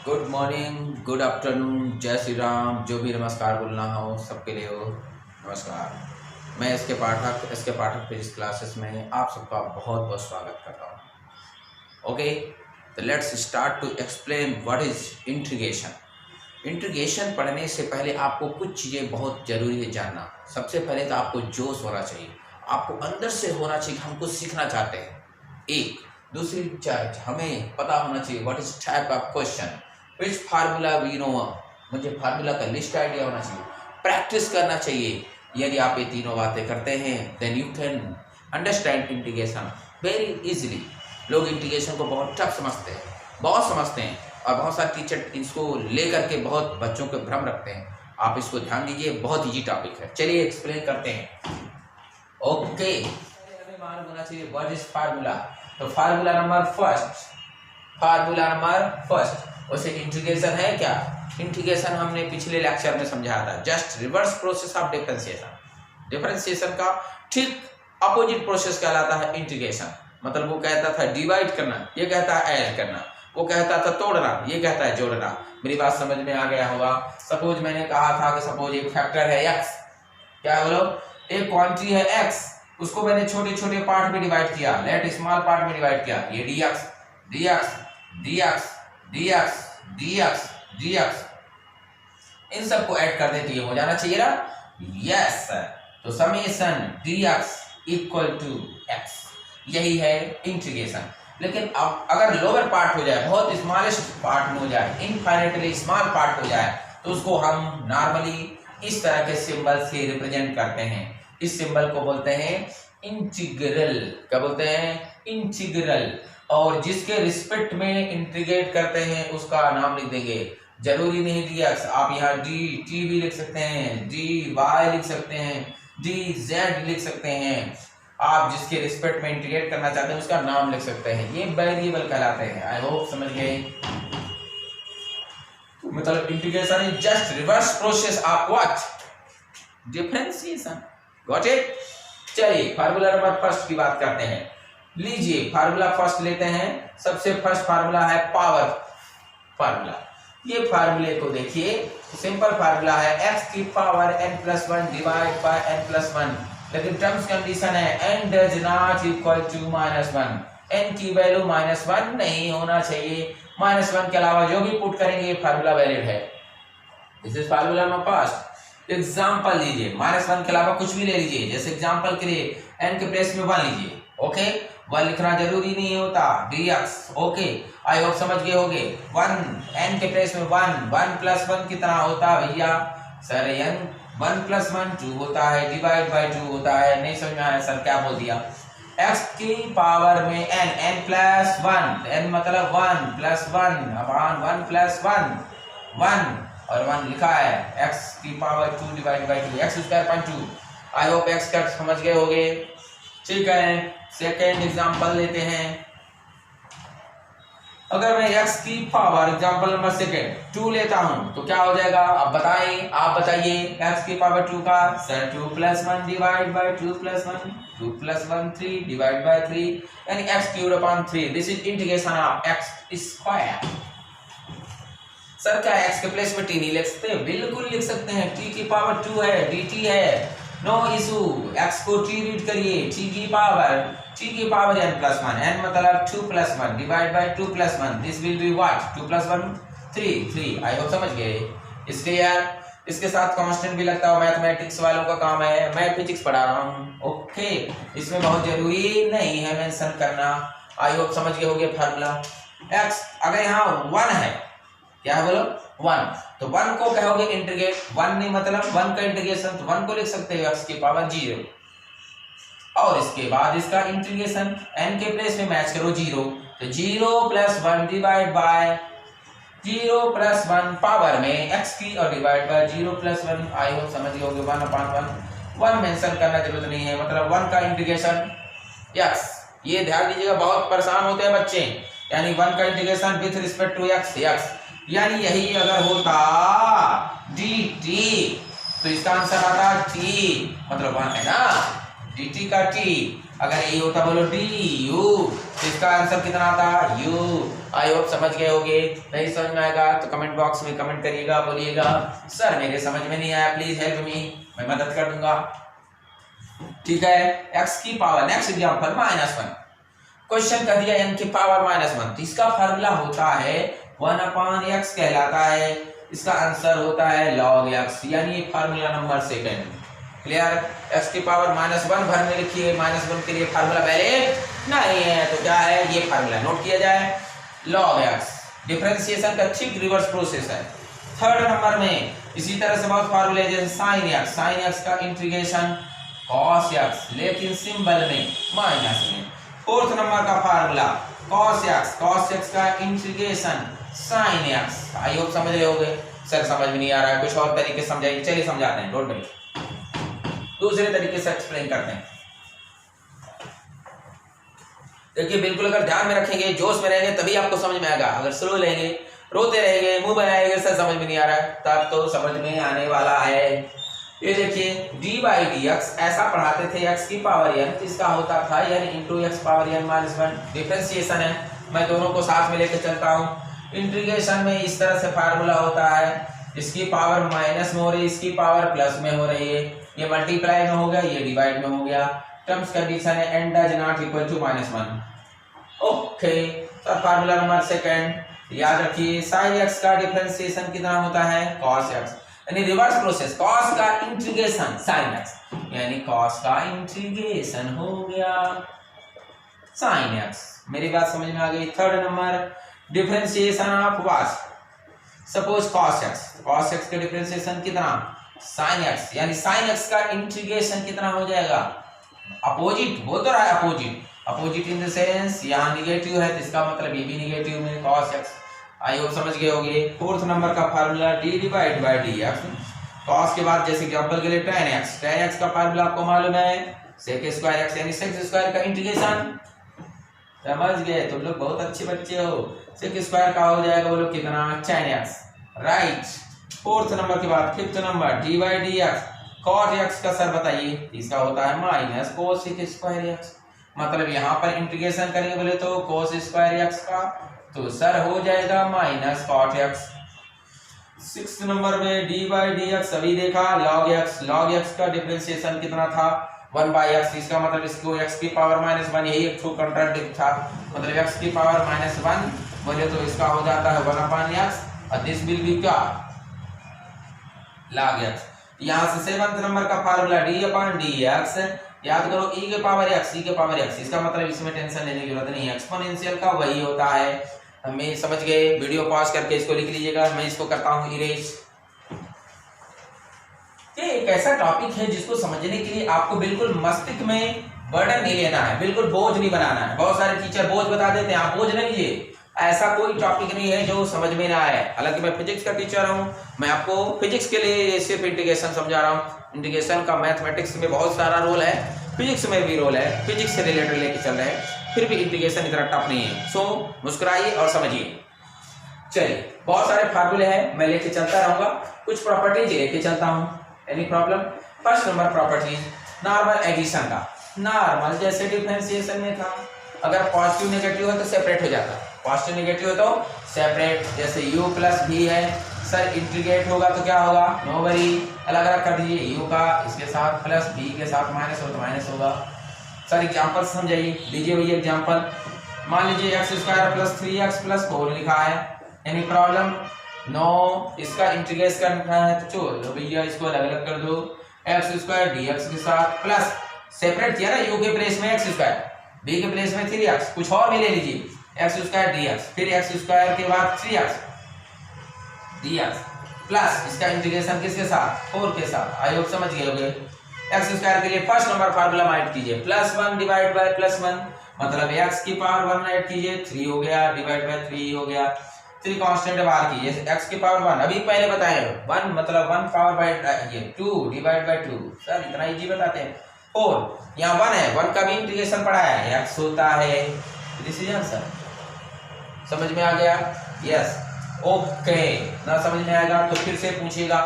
Good morning, good afternoon, जय श्री राम। जो भी नमस्कार बोलना हो सबके लिए हो नमस्कार। मैं इसके पाठक फिजिक्स क्लासेस में आप सबका बहुत बहुत स्वागत करता हूँ। ओके, तो let's start to explain what is integration. Integration पढ़ने से पहले आपको कुछ चीज़ें बहुत ज़रूरी है जानना। सबसे पहले तो आपको जोश होना चाहिए, आपको अंदर से होना चाहिए कि हम कुछ सीखना चाहते हैं। एक दूसरी चीज हमें पता होना चाहिए what is type of question, which formula we know. मुझे फार्मूला का लिस्ट आइडिया होना चाहिए, प्रैक्टिस करना चाहिए। यदि आप ये तीनों बातें करते हैं then you can understand integration very easily. लोग इंटीग्रेशन को बहुत टफ समझते हैं, और बहुत सारे टीचर इसको लेकर के बहुत बच्चों के भ्रम रखते हैं। आप इसको ध्यान दीजिए, बहुत इजी टॉपिक है। चलिए एक्सप्लेन करते हैं। ओके, हमें मालूम होना चाहिए व्हाट इज फार्मूला। तो फार्मूला नंबर फर्स्ट उसे इंटीग्रेशन है क्या? इंटीग्रेशन हमने पिछले लेक्चर में समझाया था, just reverse process of differentiation. Differentiation का ठीक अपोजिट प्रोसेस कहलाता है इंटीग्रेशन। मतलब वो कहता था डिवाइड करना, ये कहता है ऐड करना। वो कहता था तोड़ना, ये कहता है जोड़ना। मेरी बात समझ में आ गया होगा। सपोज मैंने कहा था कि सपोज एक फैक्टर है x, क्या बोलो, एक क्वांटिटी है x, उसको मैंने छोटे छोटे पार्ट में डिवाइड किया, लेट स्मॉल पार्ट में डिवाइड किया। ये dx इन सबको ऐड कर देते हो जाना चाहिए ना। यस, तो summation dx equal to x, यही है इंटीग्रेशन। लेकिन अब अगर लोअर पार्ट हो जाए, बहुत स्मॉलेस्ट पार्ट में हो जाए, इनफाइनाइटली स्मॉल पार्ट हो जाए, तो उसको हम नॉर्मली इस तरह के सिंबल से रिप्रेजेंट करते हैं। इस सिंबल को बोलते हैं इंटीग्रल। क्या बोलते हैं? इंटीग्रल। और जिसके रिस्पेक्ट में इंटीग्रेट करते हैं उसका नाम लिख देंगे। जरूरी नहीं dx, आप यहाँ dt भी लिख सकते हैं, dy लिख सकते हैं, dz लिख सकते हैं। आप जिसके रिस्पेक्ट में इंटीग्रेट करना चाहते हैं उसका नाम लिख सकते हैं। ये वेरिएबल कहलाते हैं। आई होप समझ गए। मतलब integration is just reverse process of what? Differentiation. Got it? चलिए फार्मूला नंबर फर्स्ट की बात करते हैं। लीजिए फार्मूला फर्स्ट लेते हैं। सबसे फर्स्ट फार्मूला है पावर फार्मूला। ये फार्मूले को देखिए, सिंपल फार्मूला है x की power n+1 divide by n+1। लेकिन टर्म्स कंडीशन है n does not equal to -1। n की वैल्यू -1 नहीं होना चाहिए। -1 के अलावा जो भी पुट करेंगे ये फार्मूला वैलिड है। This is formula number first. Example लीजिए, -1 के अलावा कुछ भी ले लीजिए। जैसे एग्जांपल के लिए n के प्लेस में 1 लीजिए। ओके, 1 लिखना जरूरी नहीं होता, dx। ओके, आई होप समझ गए होंगे। 1 n के प्लेस में 1 + 1 कितना होता है भैया? सर n 1 + 1 2 होता है, डिवाइड बाय 2 होता है। नहीं समझ में आया सर, क्या बोल दिया? x की पावर में n+1, n मतलब 1 + 1 अपॉन 1 + 1 और 1 लिखा है। x की power 2 divide by 2, x²/2। I hope x का समझ गए होंगे। ठीक है, सेकेंड एग्जांपल लेते हैं। अगर मैं x की पावर एग्जांपल नंबर सेकेंड 2 लेता हूं तो क्या हो जाएगा? आप बताइए x की पावर 2 का। Sir 2 + 1 divide by 2 + 1, 2 + 1 3 divide by 3, यानी x³/3। This is integration of x²। Sir क्या x के प्लेस में t नहीं लिख सकते? बिल्कुल लिख सकते हैं। t की पावर 2 है, dt है, नो इशू। x को t रीड करिए, t की पावर n+1, n मतलब 2 + 1 divide by 2 + 1। This will be what? 2 + 1 3। I hope समझ गए। इसके यार इसके साथ कांस्टेंट भी लगता है, मैथमेटिक्स वालों का काम है। मैं फिजिक्स पढ़ा रहा हूं। ओके, इसमें बहुत जरूरी नहीं है मेंशन करना। आई होप समझ गए होंगे फार्मूला। x अगर यहाँ 1 है, क्या है बोलो? 1, तो 1 को कहोगे इंटीग्रेट। 1 नहीं मतलब 1 का इंटीग्रेशन, तो 1 को लिख सकते हो x की पावर 0। और इसके बाद इसका इंटीग्रेशन n के प्लेस में मैच करो 0, तो 0 + 1 डिवाइड बाय 0 + 1 पावर में x की और डिवाइड बाय 0 + 1। आई होप समझ गए होगे। 1/1 मेंशन करना जरूरत नहीं है, मतलब 1 का इंटीग्रेशन x। ये ध्यान दीजिएगा, बहुत परेशान होते हैं बच्चे। यानी 1 का integration with respect to x, यानी यही अगर होता dt तो इसका आंसर आता t, मतलब 1 है ना, dt का t। अगर यही होता बोलो du तो इसका आंसर कितना था u। आई होप समझ गए होगे। नहीं समझ में आएगा तो कमेंट बॉक्स में कमेंट करिएगा, बोलिएगा सर मेरे समझ में नहीं आया, प्लीज हेल्प मी, मैं मदद कर दूंगा। ठीक है, x की पावर, नेक्स्ट एग्जांपल -1। क्वेश्चन कर दिया n की पावर -1, तो इसका फार्मूला होता है 1/x कहलाता है। इसका आंसर होता है log x, यानी formula number second. Clear? x की पावर -1 भर में लिखिए, -1 के लिए फार्मूला पहले नहीं है तो क्या है, ये फार्मूला नोट किया जाए। log x डिफरेंशिएशन का ठीक रिवर्स प्रोसेस है। थर्ड नंबर में इसी तरह से बहुत फार्मूले, जैसे sin x का इंटीग्रेशन cos x, लेकिन सिंबल में माइनस में। फोर्थ नंबर का फार्मूला cos x का इंटीग्रेशन sin x। आई होप समझ रहे होगे। सर समझ में नहीं आ रहा है, कुछ और तरीके से समझाइए। चलिए समझाते हैं, डोंट वरी, दूसरे तरीके से एक्सप्लेन करते हैं। देखिए बिल्कुल अगर ध्यान में रखेंगे, जोश में रहेंगे तभी आपको समझ में आएगा। अगर स्लो लेंगे, रोते रहेंगे, मुंह बनाएंगे सर समझ में नहीं आ रहा है, तब तो समझ में आने वाला है। ये देखिए d/dx ऐसा पढ़ाते थे x की पावर n, इसका होता था n into x power n -1। Differentiation है, मैं दोनों को साथ में लेकर चलता हूँ। इंटीग्रेशन में इस तरह से फार्मूला होता है, इसकी पावर माइनस में हो रही है, इसकी पावर प्लस में हो रही है। ये मल्टीप्लाई में हो गया, ये डिवाइड में हो गया। टर्म्स कंडीशन है n does not equal to -1। Okay, तो फार्मूला नंबर सेकंड याद रखिए, sin x का डिफरेंशिएशन कितना होता है cos x, यानी रिवर्स प्रोसेस, cos का इंटीग्रेशन sin x, यानी cos का इंटीग्रेशन हो गया sin x। मेरी बात समझ में आ गई। Third number differentiation of what, suppose cos x का डिफरेंशिएशन कितना sin x, यानी sin x का इंटीग्रेशन कितना हो जाएगा, अपोजिट हो तो रहा है, अपोजिट इन द सेंस यहाँ निगेटिव है तो इसका मतलब ये भी निगेटिव में cos x। आई होप समझ गए होंगे। फोर्थ नंबर का फार्मूला d/dx, cos के बाद जैसे एग्जांपल के लिए tan x का फार्मूला आपको मालूम है sec² x, यानी sec² का इंटीग्रेशन। समझ गए तुम लोग, बहुत अच्छे बच्चे हो। sec² का हो जाएगा बोलो कितना, tan x, right. Fourth number के बाद fifth number d/dx, cot x का सर बताइए, इसका होता है माइनस cos sec²x, मतलब यहाँ पर इंटीग्रेशन करेंगे बोले तो cos² x का, तो सर हो जाएगा minus cot x। Sixth number में d/dx अभी देखा, log x का डिफरेंशिएशन कितना था 1/x, इसका मतलब इसको x की पावर -1, यही एक ठो कंट्राडिक्ट था, मतलब x की पावर -1 बोले तो इसका हो जाता है 1/x, और दिस विल बी क्या log x। यहाँ से सेवंथ नंबर का फार्मूला d/dx, याद करो e के पावर x, इसका मतलब इसमें टेंशन लेने की जरूरत नहीं है, एक्सपोनेंशियल का वही होता है। हमें समझ गए, वीडियो पॉज करके इसको लिख लीजिएगा, मैं इसको करता हूँ इरेज। ये एक ऐसा टॉपिक है जिसको समझने के लिए आपको बिल्कुल मस्तिष्क में बर्डन नहीं लेना है, बिल्कुल बोझ नहीं बनाना है। बहुत सारे टीचर बोझ बता देते हैं, आप बोझ नहीं लीजिए, ऐसा कोई टॉपिक नहीं है जो समझ में ना आए। हालांकि मैं फिजिक्स का टीचर हूँ, मैं आपको फिजिक्स के लिए सिर्फ इंटीग्रेशन समझा रहा हूँ। इंटीग्रेशन का मैथमेटिक्स में बहुत सारा रोल है, फिजिक्स में भी रोल है, फिजिक्स से रिलेटेड लेके चल रहे हैं, फिर भी इंटीग्रेशन इतना टफ नहीं है। सो मुस्कुराइए और समझिए। चलिए बहुत सारे फार्मूले हैं, मैं लेके चलता रहूंगा, कुछ प्रॉपर्टीज लेके चलता हूँ। Any problem? First number properties normal addition का। नॉर्मल जैसे डिफरेंशिएशन में था, अगर पॉजिटिव नेगेटिव है तो सेपरेट हो जाता, पॉजिटिव नेगेटिव है तो सेपरेट। जैसे u प्लस v है, सर इंटीग्रेट होगा तो क्या होगा, नो वरी, अलग अलग कर दीजिए, u का इसके साथ प्लस v के साथ माइनस हो तो माइनस होगा। सर एग्जांपल समझाइए, लीजिए भैया एग्जांपल। मान लीजिए x² प्लस 3x प्लस 4 लिखा है, एनी प्रॉब्लम? नो। इसका इंटीग्रेट करना है तो चलो भैया इसको अलग अलग कर दो, x² dx के साथ प्लस सेपरेट किया ना, u के प्लेस में x², b के प्लेस में 3x, कुछ और भी ले लीजिए, x² dx, फिर x² के बाद 3x dx प्लस इसका इंटीग्रेशन किसके साथ, 4 के साथ। आई होप समझ गए होंगे। x² के लिए फर्स्ट नंबर फार्मूला ऐड कीजिए, +1 डिवाइड बाय +1, मतलब x की पावर 1 ऐड कीजिए, 3 हो गया, डिवाइड बाय 3 हो गया, 3 कांस्टेंट बाहर कीजिए, x की पावर 1 अभी पहले बताए 1 मतलब 1 पावर बाय ये 2 डिवाइड बाय 2, सर इतना इजी बताते हैं। 4 यहाँ 1 है, 1 का भी इंटीग्रेशन पढ़ा है, x होता है, दिस इज आंसर। समझ में आ गया? Yes, okay. ना समझ में आएगा तो फिर से पूछिएगा।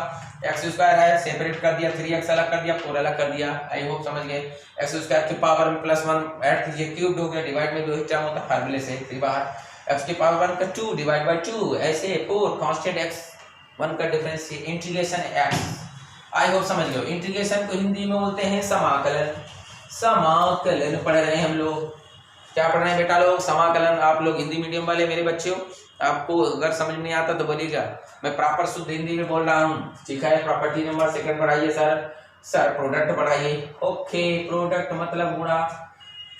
एक्स स्क्वायर है, सेपरेट कर दिया, 3x अलग कर दिया, 4 अलग कर दिया। आई होप समझ गए। एक्स स्क्वायर की पावर में +1 ऐड कीजिए, क्यूब हो गया, डिवाइड में 2 ही टर्म होता है, फार्मूले से 3 बाहर। एक्स की पावर 1 का 2 डिवाइड बाय 2, ऐसे 4 कांस्टेंट x 1 का डिफरेंस, इंटीग्रेशन x। आई होप समझ गए। इंटीग्रेशन को हिंदी में बोलते हैं समाकलन। समाकलन पढ़ रहे हैं हम लोग। क्या पढ़ रहे हैं बेटा लोग? समाकलन। आप लोग हिंदी मीडियम वाले मेरे बच्चे हो, आपको अगर समझ में नहीं आता तो बोलिएगा, मैं प्रॉपर शुद्ध हिंदी में बोल रहा हूँ। ठीक है, प्रॉपर्टी नंबर सेकंड पढ़ाइए सर प्रोडक्ट पढ़ाइए। ओके, प्रोडक्ट मतलब गुणा।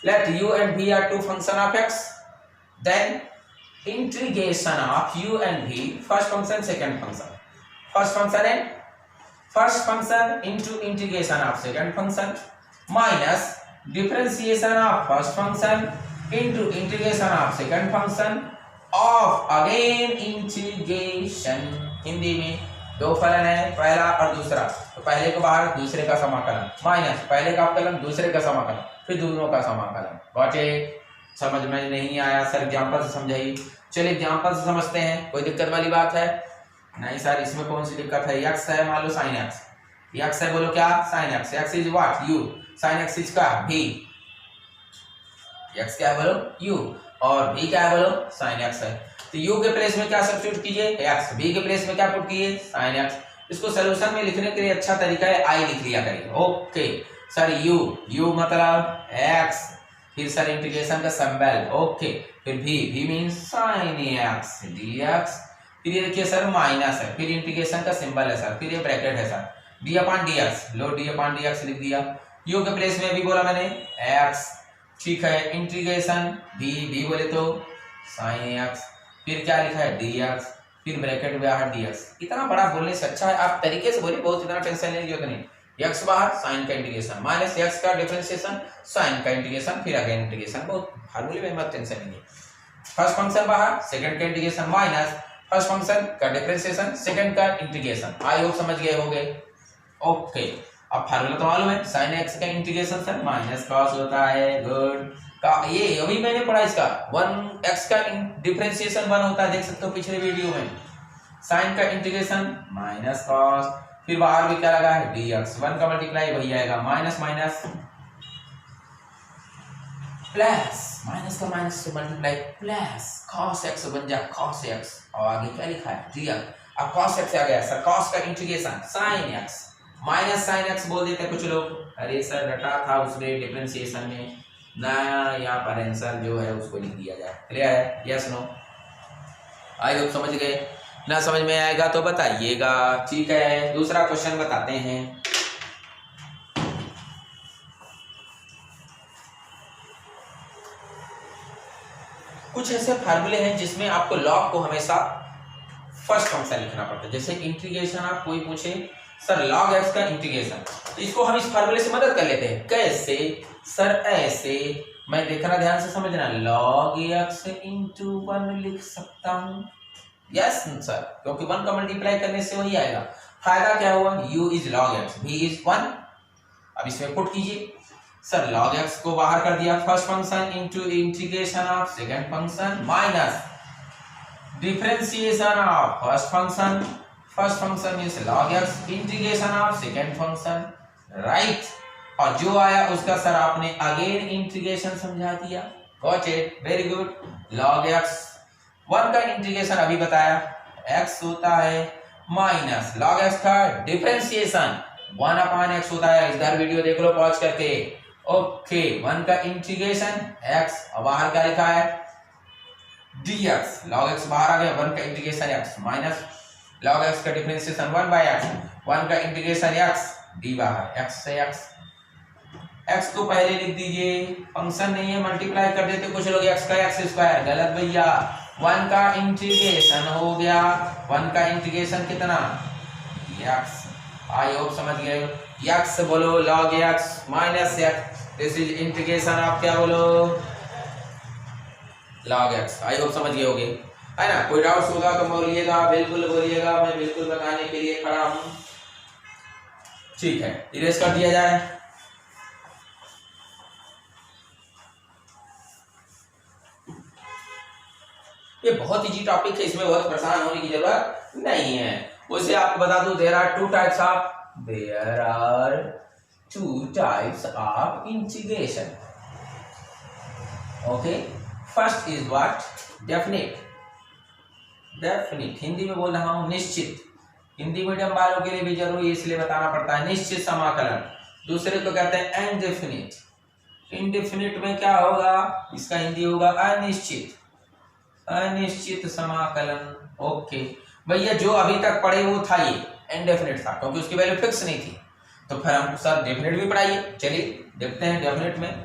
Let u and v are two function of x, then integration of u and v, first function second function, first function and first function into integration of second function minus differentiation of first function into integration of second function of again integration। Hindi में दो फलन है, पहला और दूसरा, तो पहले को बाहर, दूसरे का समाकलन, माइनस पहले का अवकलन, दूसरे का समाकलन, फिर दोनों का समाकलन। गॉटे? समझ में नहीं आया सर एग्जाम्पल से समझाइए। चलिए एग्जाम्पल से समझते हैं। कोई दिक्कत वाली बात है? नहीं सर, इसमें कौन सी दिक्कत है? x है, मान लो sin x, x है, बोलो क्या? sin x, x is what? u, sin x is का v, x क्या है बोलो? u, और v क्या है बोलो? sin x है। तो u के प्लेस में क्या सब्स्टिट्यूट कीजिए? x, v के प्लेस में क्या पुट कीजिए? sin x। इसको सॉल्यूशन में लिखने के लिए अच्छा तरीका है i लिख लिया करिए। ओके सर, u मतलब x, फिर सर इंटीग्रेशन का सिंबल, ओके, फिर v means sin x dx, फिर ये देखिए सर माइनस है, फिर इंटीग्रेशन का सिंबल है सर, फिर ये ब्रैकेट है सर, d/dx, लो d/dx लिख दिया। u के प्लेस में भी बोला मैंने x, ठीक है, इंटीग्रेशन v बोले तो sin x, फिर क्या लिखा है? dx, फिर ब्रैकेट बाहर dx। इतना बड़ा बोलने से अच्छा है आप तरीके से बोलिए, बहुत इतना टेंशन लेने की जरूरत नहीं। x बाहर, sin का इंटीग्रेशन, माइनस x का डिफरेंशिएशन, sin का इंटीग्रेशन, फिर अगेन इंटीग्रेशन। बहुत फार्मूले में मत टेंशन लीजिए। फर्स्ट फंक्शन बाहर, सेकंड का इंटीग्रेशन, माइनस फर्स्ट फंक्शन का डिफरेंशिएशन, सेकंड का इंटीग्रेशन। आई होप समझ गए होंगे। ओके, अब फार्मूला तो मालूम है, sin x का इंटीग्रेशन सर माइनस cos होता है। गुड का ये अभी मैंने पढ़ा इसका 1x का डिफरेंशिएशन 1 होता है, देख सकते हो पिछले वीडियो में। sin का इंटीग्रेशन माइनस cos, फिर बाहर भी क्या लगा है? dx, 1 का मल्टीप्लाई वही आएगा, माइनस माइनस प्लस, माइनस का माइनस से मल्टीप्लाई प्लस, cos x बन जा cos x, और आगे क्या लिखा है? dx। अब cos x आ गया सर, cos का integration sin x, minus sin x बोल देते कुछ लोग। अरे सर रटा था उसमें डिफरेंशिएशन में ना, यहाँ पर आंसर जो है उसको लिख दिया जाए। क्लियर है? Yes no? आई होप समझ गए। ना समझ में आएगा तो बताइएगा। ठीक है, दूसरा क्वेश्चन बताते हैं। कुछ ऐसे फार्मूले हैं जिसमें आपको लॉग को हमेशा फर्स्ट फंक्शन लिखना पड़ता है। जैसे इंटीग्रेशन, आप कोई पूछे सर log x का इंटीग्रेशन, तो इसको हम इस फार्मूले से मदद कर लेते हैं। कैसे सर? ऐसे, मैं देखना ध्यान से समझना, log x into 1 लिख सकता हूँ। यस सर, क्योंकि 1 का मल्टीप्लाई करने से वही आएगा। फायदा क्या हुआ? u is log x, v is 1। अब इसमें पुट कीजिए सर, log x को बाहर कर दिया, first function into integration of second function minus differentiation of first function means log x integration of second function, right. और जो आया उसका सर आपने अगेन इंटीग्रेशन समझा दिया। Got it, very good. log x 1 का इंटीग्रेशन अभी बताया, x होता है माइनस log x का डिफरेंशिएशन 1/x होता है। इधर वीडियो देख लो पॉज करके। ओके, 1 का इंटीग्रेशन x, और बाहर क्या लिखा है? dx, log x बाहर आ गया, 1 का integration x minus log x का डिफरेंशिएशन 1/x, 1 का इंटीग्रेशन x, d बाहर, x से x को पहले लिख दीजिए, फंक्शन नहीं है मल्टीप्लाई कर देते कुछ लोग, x का x स्क्वायर, गलत भैया। 1 का इंटीग्रेशन हो गया, 1 का इंटीग्रेशन कितना? x। आई होप समझ गए। x बोलो log x minus x, this is integration of क्या बोलो? log x। आई होप समझ गए होगे, है ना? कोई डाउट्स होगा तो बोलिएगा, बिल्कुल बोलिएगा, मैं बिल्कुल बताने के लिए खड़ा हूं। ठीक है, इरेज कर दिया जाए। ये बहुत इजी टॉपिक है, इसमें बहुत परेशान होने की जरूरत नहीं है। उसे आपको बता दूं there are two types of integration. Okay, first is what? Definite. Hindi में बोल रहा हूं निश्चित, हिंदी मीडियम वालों के लिए भी जरूरी इसलिए बताना पड़ता है, निश्चित समाकलन। दूसरे को कहते हैं इनडेफिनिट। इनडेफिनिट में क्या होगा? इसका हिंदी होगा अनिश्चित, अनिश्चित समाकलन। ओके भैया, जो अभी तक पढ़े वो था ये इनडेफिनिट था, क्योंकि उसकी वैल्यू फिक्स नहीं थी। तो फिर हम सर डेफिनेट भी पढ़ाइए। चलिए देखते हैं डेफिनेट में।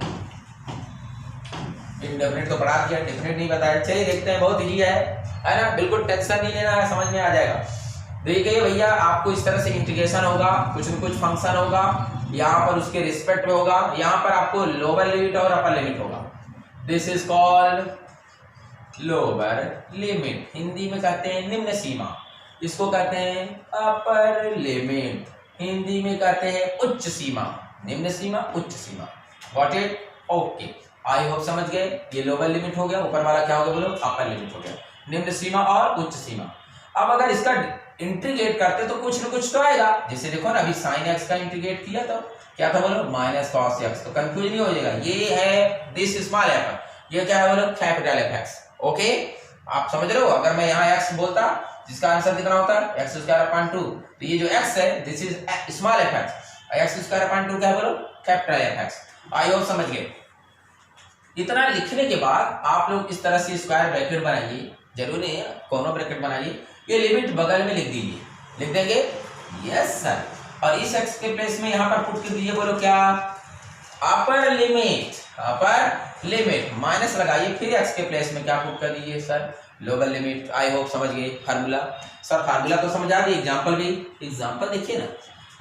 इनडेफिनेट तो पढ़ा दिया, डेफिनेट नहीं बताया। चलिए देखते हैं, बहुत इजी है ना, बिल्कुल टेंशन नहीं लेना है, समझ में आ जाएगा। देखिए भैया, आपको इस तरह से इंटीग्रेशन होगा, कुछ न कुछ फंक्शन होगा, यहाँ पर उसके रिस्पेक्ट में होगा, यहाँ पर आपको लोअर लिमिट और अपर लिमिट होगा। This is called lower limit, Hindi में कहते हैं निम्न सीमा, इसको कहते हैं अपर लिमिट, हिंदी में कहते हैं उच्च सीमा। निम्न सीमा, उच्च सीमा, got it? Okay, I hope समझ गए। ये लोअर लिमिट हो गया, ऊपर वाला क्या हो गया बोलो? अपर लिमिट हो गया। निम्न सीमा और उच्च सीमा। अब अगर इसका इंटीग्रेट करते तो कुछ न कुछ तो आएगा। जैसे देखो ना, अभी साइन एक्स का इंटीग्रेट किया तो क्या था बोलो? Minus cos x. तो कंफ्यूज नहीं हो जाएगा, ये है दिस स्मॉल एफ, ये क्या है बोलो? Capital F x. ओके, आप समझ रहे हो? अगर मैं यहाँ एक्स बोलता जिसका आंसर कितना होता है? एक्स स्क्वायर अपॉन 2, तो ये जो एक्स है this is small F x, x square upon 2 क्या है बोलो? Capital F x. आई होप समझ गए। इतना लिखने के बाद आप लोग इस तरह से स्क्वायर ब्रैकेट बनाइए, जरूर नहीं है कॉर्नर ब्रैकेट बनाइए, ये लिमिट बगल में लिख दीजिए। लिख देंगे? Yes sir. और इस एक्स के प्लेस में यहाँ पर पुट कर दीजिए, बोलो क्या? Upper limit, upper limit minus लगाइए, फिर एक्स के प्लेस में क्या पुट कर दीजिए सर? Lower limit. आई होप समझ गए फार्मूला। सर फार्मूला तो समझ आ गई, एग्जाम्पल भी। एग्जाम्पल देखिए ना,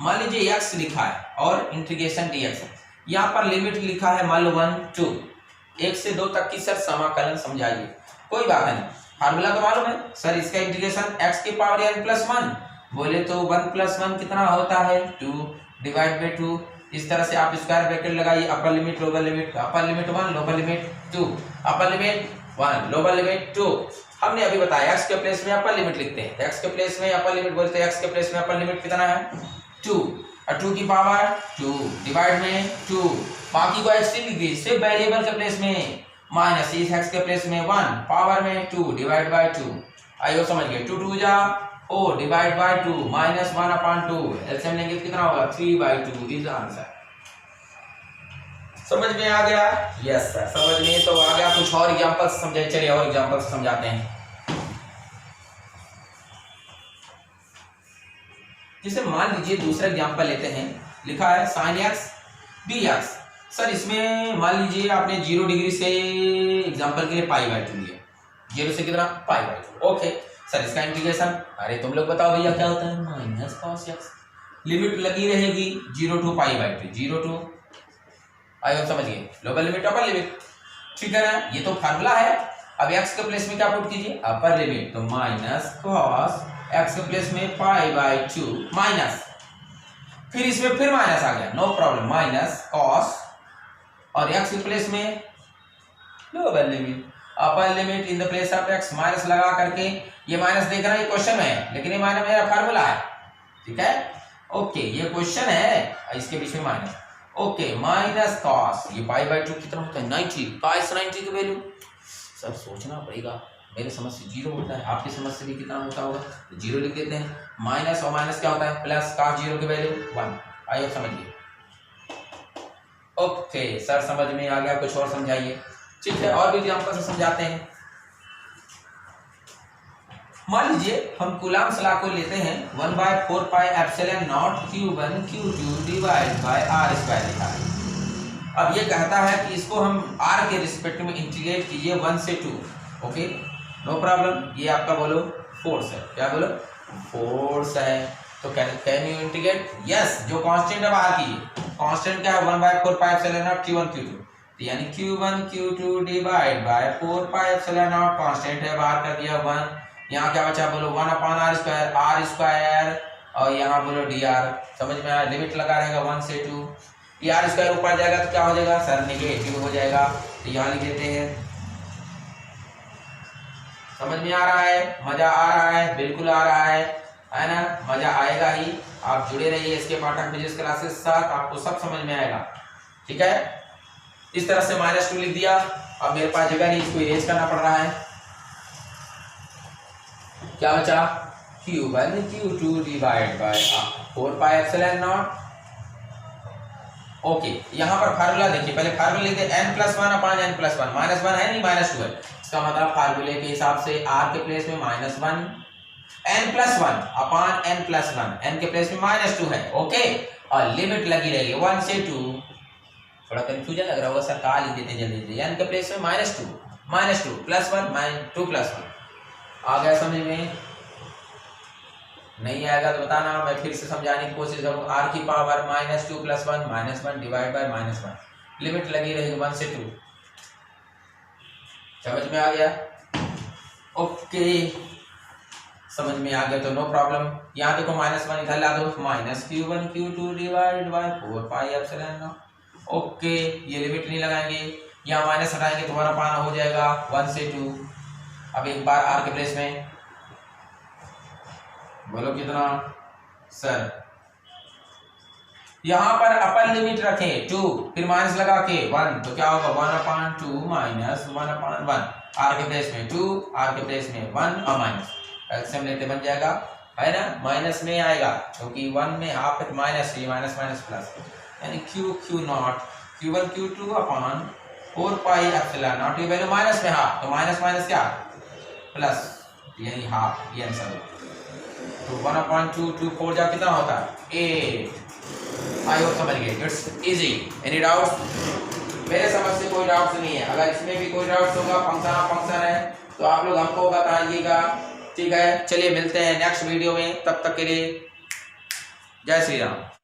मान लीजिए एक्स लिखा है और इंटीग्रेशन डीएक्स है, यहाँ पर लिमिट लिखा है मान लो 1 2, 1 से 2 तक की सर समाकलन समझाइए। कोई बात नहीं, फार्मूला तो मालूम है सर, इसका इंटीग्रेशन x की पावर n प्लस 1 बोले तो 1 प्लस 1 कितना होता है? 2 डिवाइड बाई 2। इस तरह से आप स्क्वायर ब्रैकेट लगाइए, upper limit lower limit, upper limit 1 lower limit 2, upper limit 1 lower limit 2। हमने अभी बताया x के प्लेस में अपर लिमिट लिखते हैं, x के प्लेस में अपर लिमिट बोलते हैं, x के प्लेस में अपर लिमिट कितना है? 2, और 2 की पावर 2 डिवाइड में 2, बाकी को x लिख दीजिए, सिर्फ वेरिएबल के प्लेस में माइनस, इस एक्स के प्लेस में 1 पावर में 2 डिवाइड बाय 2। आइयो समझ गए? 2 2 जा 4 divide by 2 minus 1 upon 2, LCM लेंगे कितना होगा? 3/2 इज आंसर। समझ में आ गया? यस सर, समझ में तो आ गया। कुछ और एग्जांपल समझाइए, चलिए और एग्जांपल समझाते हैं। जैसे मान लीजिए दूसरा एग्जांपल लेते हैं, लिखा है sin x dx। सर इसमें मान लीजिए आपने 0 डिग्री से एग्जांपल के लिए π/2 लिया, 0 से कितना? π/2। ओके सर, इसका इंटीग्रेशन, अरे तुम लोग बताओ भैया क्या होता है? Minus cos x. लिमिट लगी रहेगी 0 to π/2, 0 to, आई होप समझ गए? लोअर लिमिट अपर लिमिट, ठीक है ना? ये तो फार्मूला है। अब एक्स के प्लेस में क्या पुट कीजिए? अपर लिमिट, तो माइनस कॉस एक्स के प्लेस में π/2 माइनस, फिर इसमें फिर माइनस आ गया, नो प्रॉब्लम, माइनस कॉस, और x के प्लेस में lower limit, upper limit in the place of x, minus लगा करके, ये माइनस देखना ये क्वेश्चन है, लेकिन ये माइनस मेरा फार्मूला है, ठीक है? ओके, ये क्वेश्चन है, इसके बीच में माइनस। ओके, माइनस कॉस, ये π/2 कितना होता है? 90। cos 90 की वैल्यू सर सोचना पड़ेगा, मेरे समझ से 0 होता है, आपकी समझ से भी कितना होता होगा? 0 लिख देते हैं। माइनस और माइनस क्या होता है? प्लस, cos 0 की वैल्यू 1। आइए समझिए। ओके सर, समझ में आ गया? कुछ और समझाइए। ठीक है, और भी एग्जांपल से समझाते हैं। मान लीजिए हम कूलाम्स लॉ को लेते हैं, 1/4 pi epsilon not q1 q2 divide bye r² लिखा है। अब ये कहता है कि इसको हम r के रिस्पेक्ट में इंटीग्रेट कीजिए 1 से 2। Okay, no problem. ये आपका बोलो फोर्स है, क्या बोलो? फोर्स है। तो कैन यू इंटीग्रेट? यस, जो कांस्टेंट है बाहर कीजिए। कांस्टेंट क्या है? 1/4 pi epsilon not q1 q2, तो यानी q1 q2 divide bye 4 pi epsilon not, constant है बाहर कर दिया 1। यहाँ क्या बचा बोलो? 1/r², और यहाँ बोलो dr। समझ में आया? लिमिट लगा रहेगा 1 से 2, ये r² ऊपर जाएगा तो क्या हो जाएगा सर? नेगेटिव हो जाएगा, तो यहाँ लिख देते हैं। समझ में आ रहा है? मजा आ रहा है? बिल्कुल आ रहा है। है ना, मजा आएगा ही। आप जुड़े रहिए इसके पाठक फिजिक्स क्लासेस के साथ, आपको सब समझ में आएगा। ठीक है, इस तरह से -2 लिख दिया। अब मेरे पास जगह नहीं, इसको इरेज करना पड़ रहा है। क्या बचा, Q1 Q2 divide by 4πε0। Okay, यहाँ पर फार्मूला देखिए, पहले फार्मूला लिखते हैं n+1/n+1, -1 है नहीं, -2 है। इसका मतलब फार्मूले के हिसाब से r के प्लेस में -1, n+1/n+1, n के प्लेस में -2 है। ओके, और लिमिट लगी रहेगी 1 से 2। थोड़ा कंफ्यूजन लग रहा होगा सर, कहा लिख देते जल्दी जल्दी। n के प्लेस में -2 +1 2 + 1 आ गया समझ में? नहीं आएगा तो बताना, मैं फिर से समझाने की कोशिश करूँ। r की पावर -2 + 1 -1 डिवाइड बाय -1, लिमिट लगी रहेगी 1 से 2। समझ में आ गया? ओके, समझ में आ गया तो नो प्रॉब्लम। यहाँ देखो -1 इधर ला दो, -Q1 Q2 divide by 4πε0। Okay, ये लिमिट नहीं लगाएंगे, यहाँ माइनस हटाएंगे तो 1/, हो जाएगा 1 से 2। अब एक बार r के प्लेस में बोलो कितना सर, यहाँ पर अपर लिमिट रखें 2, फिर माइनस लगा के 1, तो क्या होगा 1/2 -1/1। r के प्लेस में 2, r के प्लेस में 1 और माइनस, एलसीएम लेते बन जाएगा, है ना, माइनस में आएगा क्योंकि 1 में हाफ है, माइनस ये माइनस प्लस, यानी Q0 Q1 Q2 अपॉन 4πε0। ये वैल्यू माइनस में हाफ, तो माइनस क्या प्लस, यही हाफ, ये आंसर। तो 1/2 2 4 जा कितना होता है 8। आई होप समझ गए, इट्स इजी। Any doubt? मेरे समझ से कोई डाउट नहीं है। अगर इसमें भी कोई डाउट होगा, फंक्शन है तो आप लोग हमको बताइएगा। ठीक है, चलिए मिलते हैं नेक्स्ट वीडियो में, तब तक के लिए जय श्री राम।